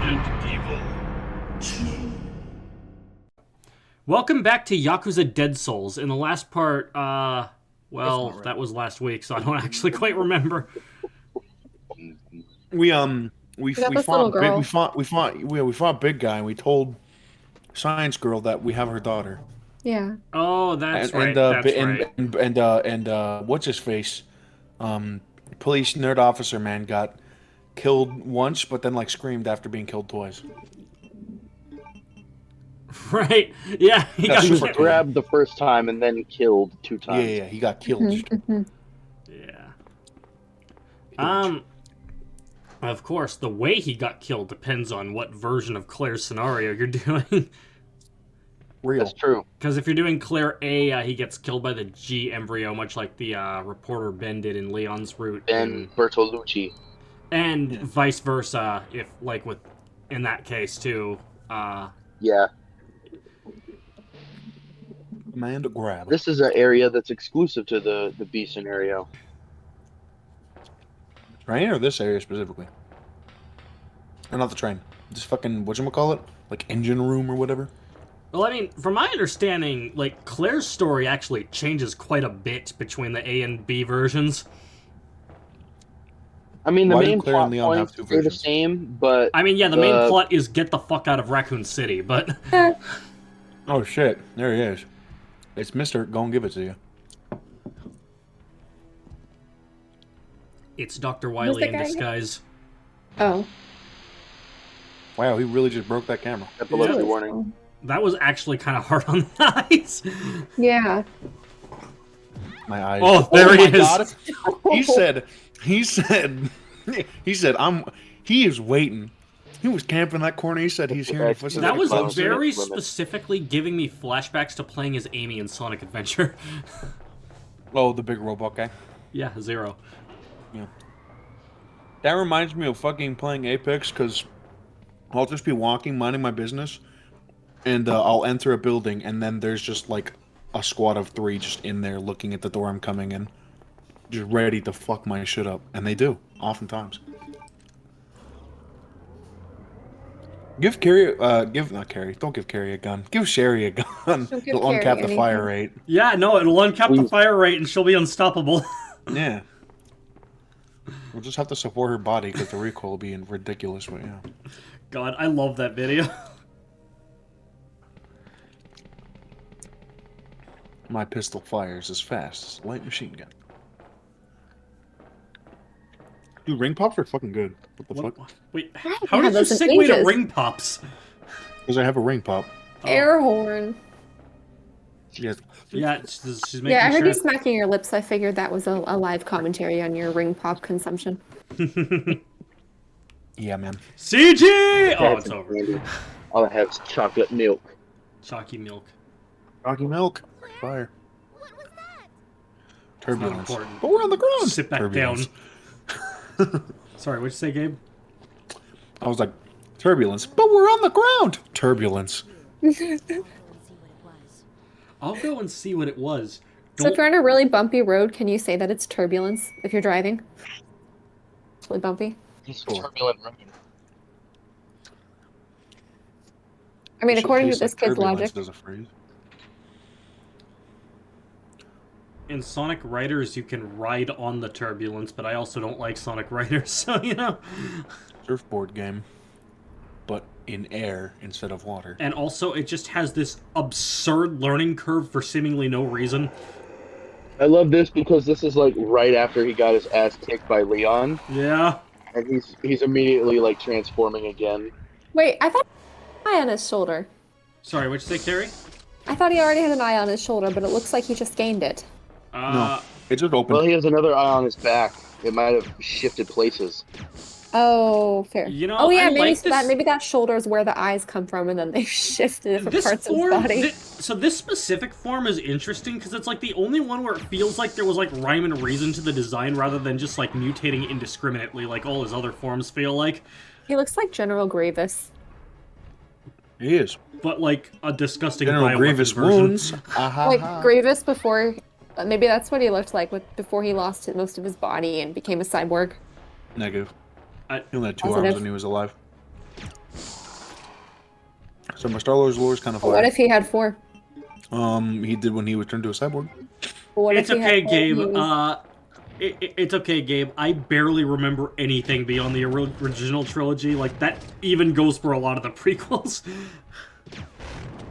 Resident Evil 2. Welcome back to Yakuza Dead Souls. In the last part, well, right. that was last week, so I don't actually quite remember. We got this little girl. we fought big guy and we told Science Girl that we have her daughter. Yeah. Oh, that's right. And what's his face? Police nerd officer man got killed once, but then like screamed after being killed twice. Right. Yeah, he got super killed. Grabbed the first time and then killed 2 times. Yeah, he got killed. Yeah. Of course, the way he got killed depends on what version of Claire's scenario you're doing. Real. That's true. Because if you're doing Claire A, he gets killed by the G embryo, much like the reporter Ben did in Leon's route. Ben Bertolucci. And vice versa, if like with in that case too. Yeah. Amanda grab. This is an area that's exclusive to the B scenario. Train or this area specifically? Or not the train. This fucking whatchamacallit? Like engine room or whatever? Well, I mean, from my understanding, like, Claire's story actually changes quite a bit between the A and B versions. I mean, the Why do main Claire and plot Leon have points two stay the versions? same, but... I mean, yeah, the main plot is get the fuck out of Raccoon City, but... Oh shit, there he is. It's Mr. Go and give it to you. It's Dr. Wily in guy? disguise. Oh. Wow, he really just broke that camera. Epilepsy warning. That was actually kind of hard on the eyes. Yeah. My eyes. Oh, there he is. God. He said, he is waiting. He was camping that corner. He said he's hearing footsteps. That was Close very limit. specifically giving me flashbacks to playing as Amy in Sonic Adventure. Oh, the big robot guy. Yeah, Zero. Yeah. That reminds me of fucking playing Apex, because I'll just be walking, minding my business, and I'll enter a building, and then there's just like a squad of 3 just in there looking at the door I'm coming in, just ready to fuck my shit up. And they do, oftentimes. Give Carrie, don't give Carrie a gun. Give Sherry a gun. Don't give It'll Carrie uncap the anything. fire rate. Yeah, no, it'll uncap the fire rate and she'll be unstoppable. Yeah. We'll just have to support her body because the recoil will be ridiculous, but yeah. God, I love that video. My pistol fires as fast as a light machine gun. Dude, ring pops are fucking good. What the fuck? Wait, I haven't how had did you those in segue to ages. ring pops? Because I have a ring pop. Air horn. Yes. Yeah, she's making Yeah, I heard sure. you smacking your lips. I figured that was a live commentary on your ring pop consumption. Yeah, man. CG! Oh, it's over. All I have is chocolate milk. Chalky milk. Rocky milk. Fire. What was that? Turbulence. important. But we're on the ground. Sit back Turbulence. down. Sorry, what'd you say, Gabe? I was like, turbulence. But we're on the ground. Turbulence. I'll go and see what it was. So if you're on a really bumpy road, can you say that it's turbulence if you're driving? It's really bumpy. It's turbulent rain. I mean, Just in according to case, this like, kid's turbulence logic. does a phrase. In Sonic Riders, you can ride on the turbulence, but I also don't like Sonic Riders, so, you know. Surfboard game. But in air instead of water. And also, it just has this absurd learning curve for seemingly no reason. I love this because this is like right after he got his ass kicked by Leon, Yeah. and he's immediately like transforming again. Wait, I thought he had an eye on his shoulder. Sorry, what'd you say, Carrie? I thought he already had an eye on his shoulder, but it looks like he just gained it. No. It just opened. Well, he has another eye on his back. It might have shifted places. Oh, fair. You know, oh yeah, I maybe like so this- maybe that shoulder is where the eyes come from, and then they shift to different This parts form, of his body. so this specific form is interesting because it's like the only one where it feels like there was like rhyme and reason to the design rather than just like mutating indiscriminately like all his other forms feel like. He looks like General Grievous. He is. But like a disgusting General bioweapon Grievous version. wounds. Like Grievous before, maybe that's what he looked like before he lost most of his body and became a cyborg. Negative. I- He only had 2 Positive. arms when he was alive. So my Star Wars lore is kind of But what if he had 4? He did when he was turned to a cyborg. But what It's if he okay, had 4 and Gabe. he was- It's okay, Gabe. I barely remember anything beyond the original trilogy. Like, that even goes for a lot of the prequels.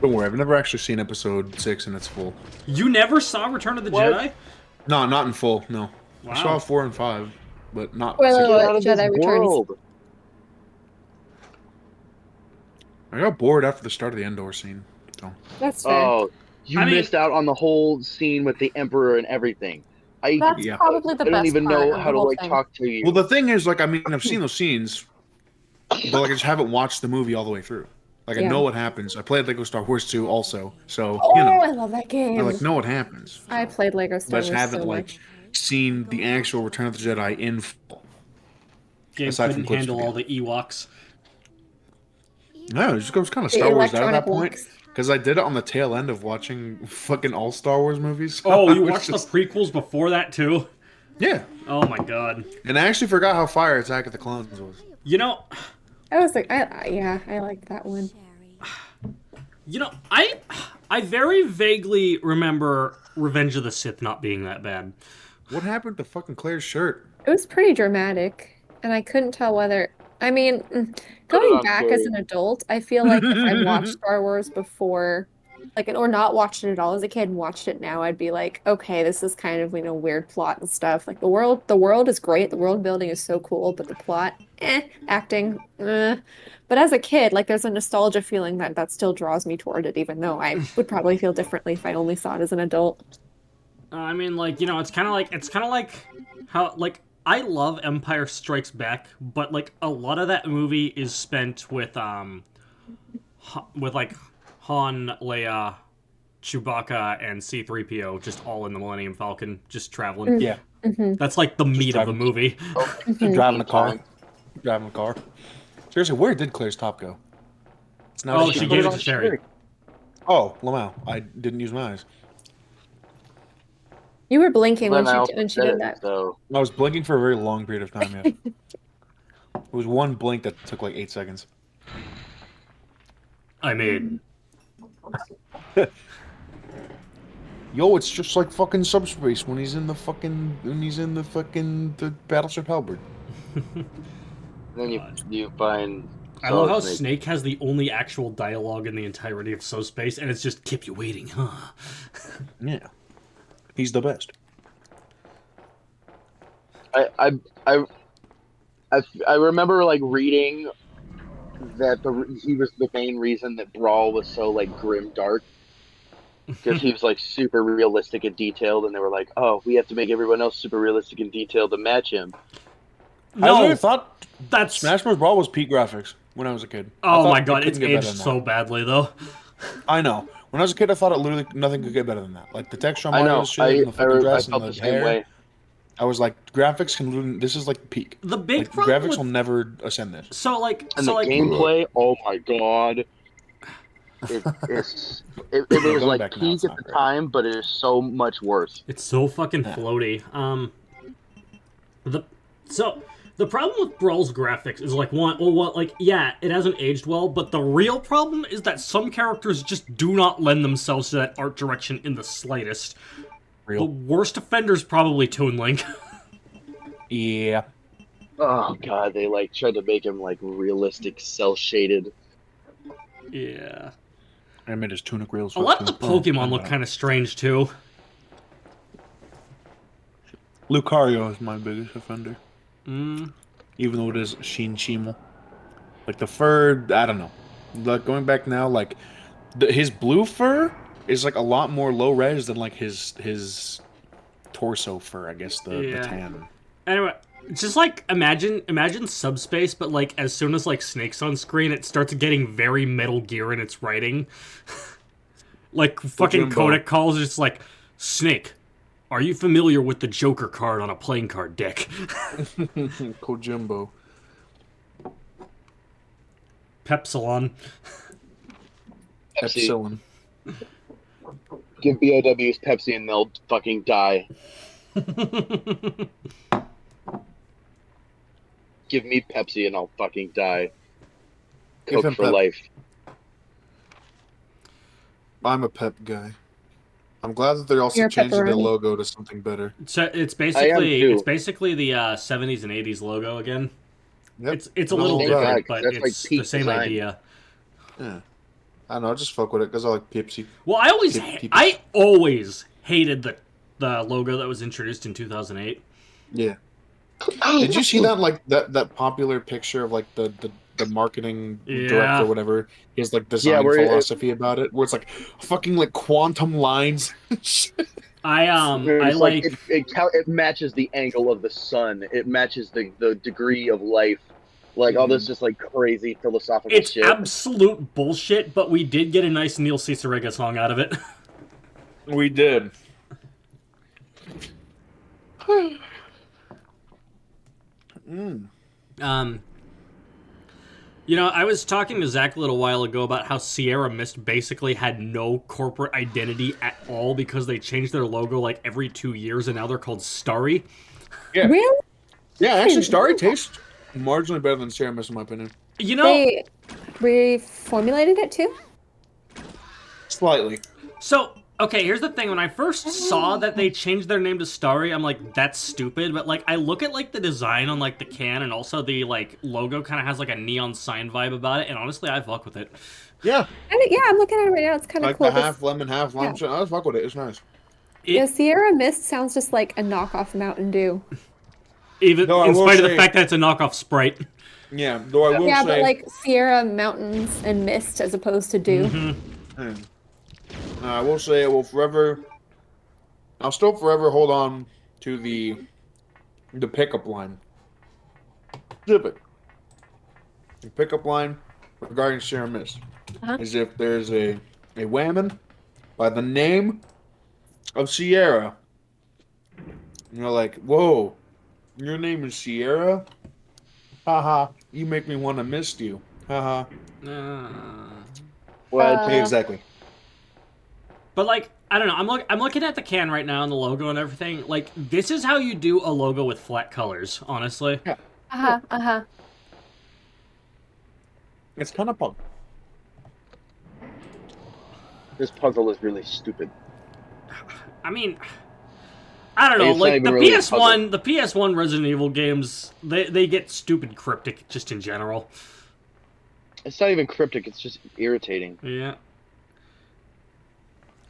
Don't worry, I've never actually seen Episode 6 in its full. You never saw Return of the What? Jedi? No, not in full. No, Wow. I saw 4 and 5, but not. Spoiler 6. alert. Get out of Jedi this Returns. world. I got bored after the start of the Endor scene. So. That's fair. Oh, you I mean- missed out on the whole scene with the Emperor and everything. That's Yeah. probably the I don't best even part know of how the to whole like thing. talk to you. Well, the thing is, like, I mean, I've seen those scenes, but like, I just haven't watched the movie all the way through. Like, I Yeah. know what happens. I played Lego Star Wars 2 also, so Oh, you know, I love that game. I like know what happens. I played Lego But Star I just Wars haven't so like much. seen the actual Return of the Jedi in full. Gabe Aside from couldn't clips handle from all the Ewoks. No, it was kind of The Star Wars at electronic that point walks. because I did it on the tail end of watching fucking all Star Wars movies. Oh, I you was watched just- the prequels before that, too? Yeah, Oh my god. and I actually forgot how fire Attack of the Clones was. You know, I was like, yeah, I liked that one. I very vaguely remember Revenge of the Sith not being that bad. What happened to fucking Claire's shirt? It was pretty dramatic, and I couldn't tell whether. I mean, going on back as Carrie. an adult, I feel like if I watched Star Wars before, like, or not watched it at all as a kid and watched it now, I'd be like, okay, this is kind of, weird plot and stuff. Like, the world is great, the world building is so cool, but the plot, acting, But as a kid, like, there's a nostalgia feeling that still draws me toward it, even though I would probably feel differently if I only saw it as an adult. I mean, like, it's kind of like how, like, I love Empire Strikes Back, but, like, a lot of that movie is spent with Han, Leia, Chewbacca, and C-3PO just all in the Millennium Falcon, just traveling. Yeah, That's, like, the meat of the driving. movie. driving a car. Driving a car. Seriously, where did Claire's top go? It's now Oh, just- she gave it to Sherry. Oh, Lamau. I didn't use my eyes. You were blinking when Then I she also when she said did it, that. So I was blinking for a very long period of time, yeah. It was one blink that took like 8 seconds. I mean, Yo, it's just like fucking subspace when he's in the battleship halberd. then you find. I love how Solid Snake has the only actual dialogue in the entirety of Subspace, and it's just, keep you waiting, huh? Yeah. He's the best. I remember like reading that he was the main reason that Brawl was so like grim dark because he was like super realistic and detailed, and they were like, oh, we have to make everyone else super realistic and detailed to match him. I No, really thought that's... Smash Bros. Brawl was peak graphics when I was a kid. I Oh thought my it god, couldn't it's get better aged than that. so badly, though. I know. When I was a kid, I thought it literally nothing could get better than that. Like the texture on I know. Mario's shit and the fucking I dress felt and the the same hair. way. I was like, graphics can literally, this is like peak. The big Like, problem graphics with... will never ascend this. So, like... And so, the like... gameplay, oh my god. It was Going like back now, peak it's at not the great. time, but it is so much worse. It's so fucking Yeah. floaty. The problem with Brawl's graphics is like yeah, it hasn't aged well, but the real problem is that some characters just do not lend themselves to that art direction in the slightest. The Real. worst offender's probably Toon Link. Yeah. Oh god, they like tried to make him like realistic, cel shaded. Yeah. I made his tunic reels. A lot of the Pokemon look kind of strange too. Lucario is my biggest offender. Mm. Even though it is Shin Chimo. Like the fur, I don't know. Like going back now, like his blue fur is like a lot more low res than like his torso fur, I guess the Yeah. tan. Anyway, just like imagine Subspace, but like as soon as like Snake's on screen, it starts getting very Metal Gear in its writing. Like fucking Jimbo. Kodak calls, it's like, Snake, are you familiar with the Joker card on a playing card deck? Kojimbo. Pepsilon. Pepsi. Epsilon. Give BOWs Pepsi and they'll fucking die. Give me Pepsi and I'll fucking die. Give Coke him for Pep. life. I'm a Pep guy. I'm glad that they're also You're a changing their pepperoni. logo to something better. So it's too. basically the 70s and 80s logo again. Yep. It's a No, little right. different, God, but that's like it's the peak same design. idea. Yeah. I don't know, I just fuck with it because I like Pepsi. Well, I always hated the logo that was introduced in 2008. Yeah. Did you see that that popular picture of like the marketing director Yeah. or whatever? He has like design where philosophy about it, where it's like fucking like quantum lines. It's like it matches the angle of the sun. It matches the degree of life. Like all this just like crazy philosophical it's shit. absolute bullshit, but we did get a nice Neil Cicerega song out of it. We did. You know, I was talking to Zach a little while ago about how Sierra Mist basically had no corporate identity at all because they changed their logo like every 2 years and now they're called Starry. Yeah. Really? Yeah, actually, Starry tastes marginally better than Sierra Mist in my opinion. You know, They reformulated it too? Slightly. so, okay, here's the thing. When I first saw that they changed their name to Starry, I'm like, that's stupid. But, like, I look at, like, the design on, like, the can and also the, like, logo kind of has, like, a neon sign vibe about it. And honestly, I fuck with it. Yeah. Yeah, I'm looking at it right now. It's kind of Like cool. the half lemon, half lime. Yeah. I fuck with it. It's nice. Yeah, Sierra Mist sounds just like a knockoff Mountain Dew. Even No, I in will spite of the say- fact that it's a knockoff Sprite. Yeah, though I will Yeah, say. but like Sierra Mountains and Mist as opposed to Dew. I will say I will forever. I'll still forever hold on to the pickup line. Specific. The pickup line regarding Sierra Mist is if there's a whammon by the name of Sierra. And you're like, whoa, your name is Sierra? Haha, you make me want to mist you. Haha. What? Exactly. But like, I don't know. I'm looking at the can right now and the logo and everything. Like, this is how you do a logo with flat colors. Honestly, It's kind of punk. This puzzle is really stupid. I mean, I don't know. It's not Like even the really a PS1 Resident Evil games, they get stupid cryptic just in general. It's not even cryptic. It's just irritating. Yeah.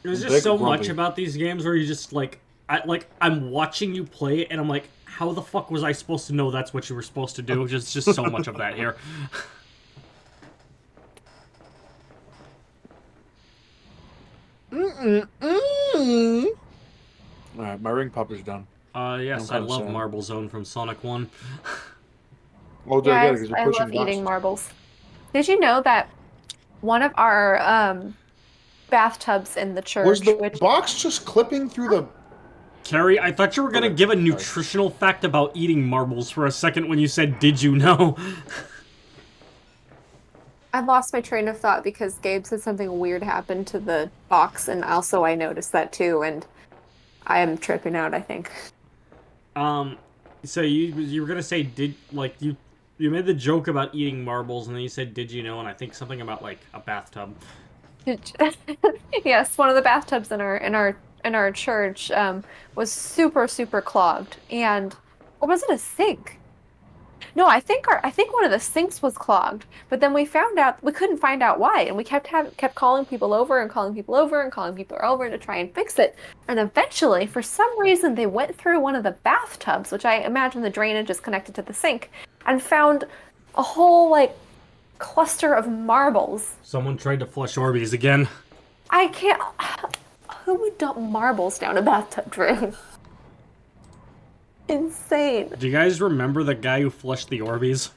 There's Big just so grumpy. much about these games where you just I'm watching you play it and I'm like, how the fuck was I supposed to know that's what you were supposed to do? Just so much of that here. Alright, my ring pop is done. Yes, I I'm kinda love sad. Marble Zone from Sonic 1. Oh, did I get it? Yes, Because you're I pushing love eating boxes. marbles. Did you know that one of our bathtubs in the church, Was the which box just clipping through the... Carrie, I thought you were gonna Okay, give a sorry. nutritional fact about eating marbles for a second when you said, "Did you know?" I lost my train of thought because Gabe said something weird happened to the box, and also I noticed that too, and I am tripping out, I think. So you were gonna say you made the joke about eating marbles and then you said, "Did you know?" And I think something about like a bathtub. Yes, one of the bathtubs in our church was super clogged, and or was it a sink? No, I think one of the sinks was clogged, but then we couldn't find out why, and we kept calling people over and calling people over and calling people over to try and fix it, and eventually, for some reason, they went through one of the bathtubs, which I imagine the drainage is connected to the sink, and found a whole like cluster of marbles. Someone tried to flush Orbeez again. I can't. Who would dump marbles down a bathtub drain? Insane. Do you guys remember the guy who flushed the Orbeez?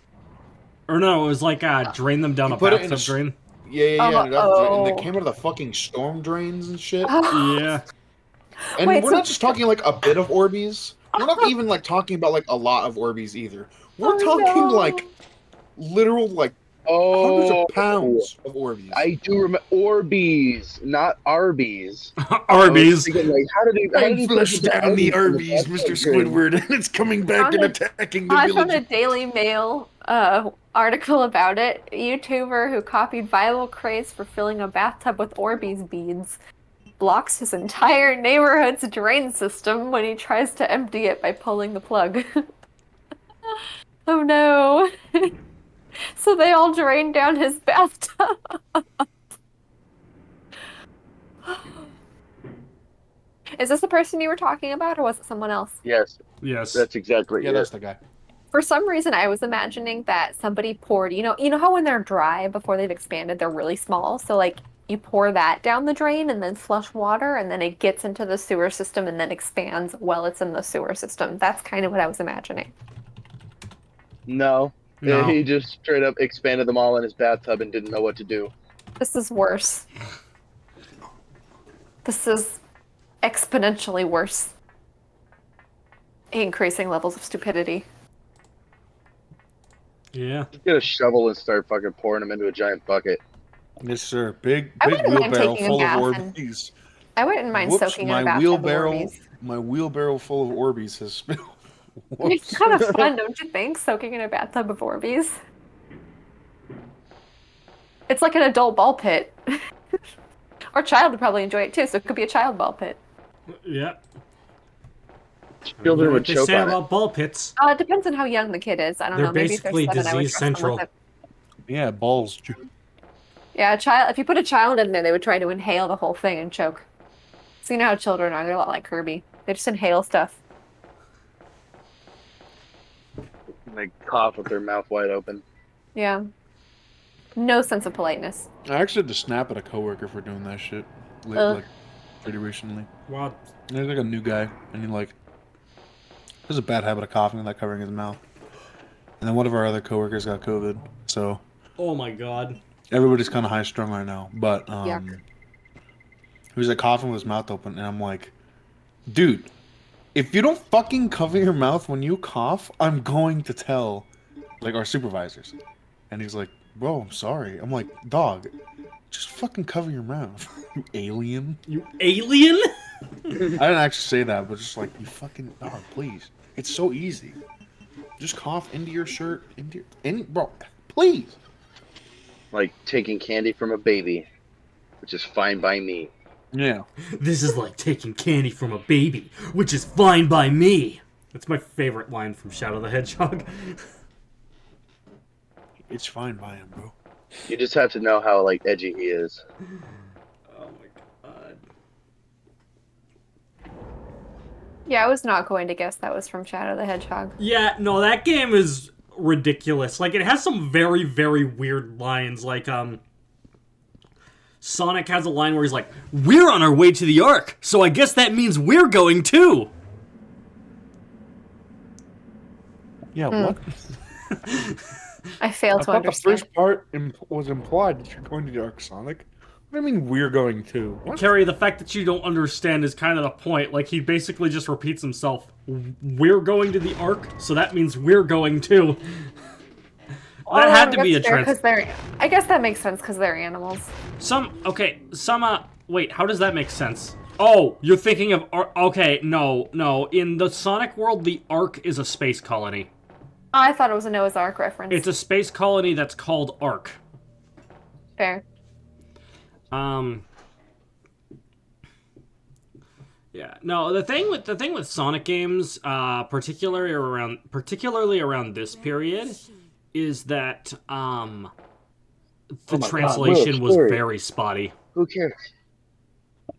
Or no, it was like drain them down a put it in bathtub a drain. Yeah. And they Oh. came out of the fucking storm drains and shit. Yeah. And Wait, we're so- not just talking like a bit of Orbeez. We're not even like talking about like a lot of Orbeez either. We're talking no. like literal like hundreds of pounds of Orbeez. I do remember Orbeez, not Arby's. I was Arby's. thinking, like, how did he Flush down the Arby's Arby's, Mr. Squidward, and it's coming back and attacking the I found a village. Daily Mail article about it. A YouTuber who copied viral craze for filling a bathtub with Orbeez beads blocks his entire neighborhood's drain system when he tries to empty it by pulling the plug. Oh no. So they all drain down his bathtub. Is this the person you were talking about, or was it someone else? Yes, Yes. that's exactly Yeah, it. that's the guy. For some reason, I was imagining that somebody poured, you know how when they're dry before they've expanded, they're really small. So like you pour that down the drain and then flush water, and then it gets into the sewer system and then expands while it's in the sewer system. That's kind of what I was imagining. No, No. he just straight up expanded them all in his bathtub and didn't know what to do. This is worse. This is exponentially worse. Increasing levels of stupidity. Yeah. Get a shovel and start fucking pouring them into a giant bucket. Yes, sir. Big I big wouldn't mind wheelbarrow taking a full of bath and- Orbeez. I wouldn't mind Whoops, soaking in my a bathtub wheelbarrow, of Orbeez. my wheelbarrow full of Orbeez has spilled. It's Whoops. kind of fun, don't you think? Soaking in a bathtub of Orbeez. It's like an adult ball pit. Or child would probably enjoy it too, so it could be a child ball pit. Yeah. Children You know would what they choke say on it. about ball pits. It depends on how young the kid is. I don't They're know. Maybe if they're basically 7, I would disease trust them with central. it. Yeah, balls. Yeah, a child. If you put a child in there, they would try to inhale the whole thing and choke. So you know how children are. They're a lot like Kirby. They just inhale stuff. They cough with their mouth wide open. Yeah. No sense of politeness. I actually had to snap at a coworker for doing that shit. Ugh. Like pretty recently. Wow. There's like a new guy, and he like has a bad habit of coughing and like covering his mouth. And then one of our other coworkers got COVID, so Oh my god. everybody's kind of high strung right now. But Yuck. he was like coughing with his mouth open, and I'm like, dude, if you don't fucking cover your mouth when you cough, I'm going to tell like our supervisors. And he's like, bro, I'm sorry. I'm like, dog, just fucking cover your mouth, you alien. You alien? I didn't actually say that, but just like, you fucking dog, please. It's so easy. Just cough into your shirt, bro, please. Like taking candy from a baby, which is fine by me. Yeah. This is like taking candy from a baby, which is fine by me. That's my favorite line from Shadow the Hedgehog. It's fine by him, bro. You just have to know how like edgy he is. Oh my god. Yeah, I was not going to guess that was from Shadow the Hedgehog. Yeah, no, that game is ridiculous. Like, it has some very, very weird lines. Like, Sonic has a line where he's like, "We're on our way to the Ark, so I guess that means we're going too." Yeah, what? I fail I to thought the understand. first part was implied that you're going to the Ark, Sonic. What do you mean we're going to? What? Carrie, the fact that you don't understand is kind of the point. Like, he basically just repeats himself. We're going to the Ark, so that means we're going too. That had to be a trans... I guess that makes sense because they're animals. Wait, how does that make sense? Oh, you're thinking of... Okay, no. In the Sonic world, the Ark is a space colony. I thought it was a Noah's Ark reference. It's a space colony that's called Ark. Fair. Yeah. No, the thing with Sonic games, particularly around this period, is that the translation was very spotty. Who cares?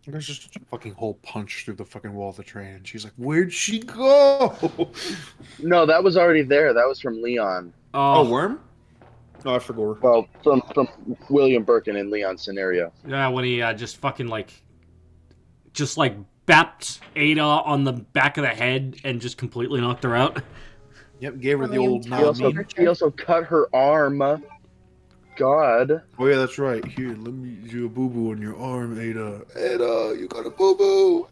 There's just a fucking hole punched through the fucking wall of the train. She's like, where'd she go? No, that was already there. That was from Leon. Oh, Worm? Oh, I forgot. Well, from William Birkin and Leon's scenario. Yeah, when he just fucking bapped Ada on the back of the head and just completely knocked her out. Yep, gave her the William old He nod. also, he also cut her arm. God. Oh yeah, that's right. Here, let me do a boo-boo on your arm, Ada. Ada, you got a boo-boo.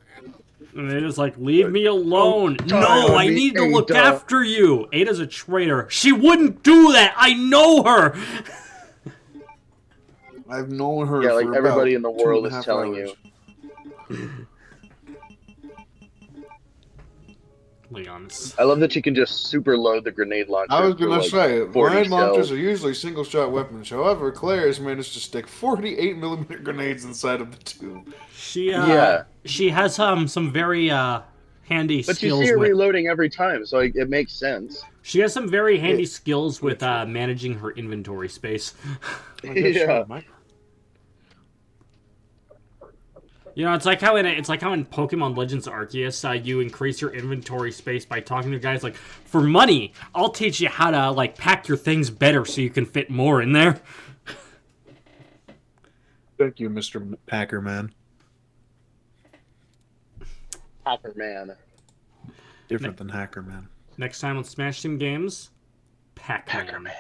And Ada's like, leave me alone. die No, on I me, need to look Ada. after you. Ada's a traitor. She wouldn't do that. I know her. I've known her Yeah, like for everybody about in the world 2.5 is telling hours. you. Leon's. I love that you can just super load the grenade launcher. I was for, gonna like, say, 40 grenade launchers cells. are usually single-shot weapons. However, Claire has managed to stick 48mm grenades inside of the tube. Yeah. She has some very handy But you skills see her with. reloading every time, so it makes sense. She has some very handy Yeah. skills with managing her inventory space. I guess Yeah. so, Mike. You know, it's like how in Pokemon Legends Arceus, you increase your inventory space by talking to guys like, for money, I'll teach you how to like pack your things better so you can fit more in there. Thank you, Mr. Packerman. Hacker man. Different than Hacker Man. Next time on Smash Team Games, Pac-Man. Packer man.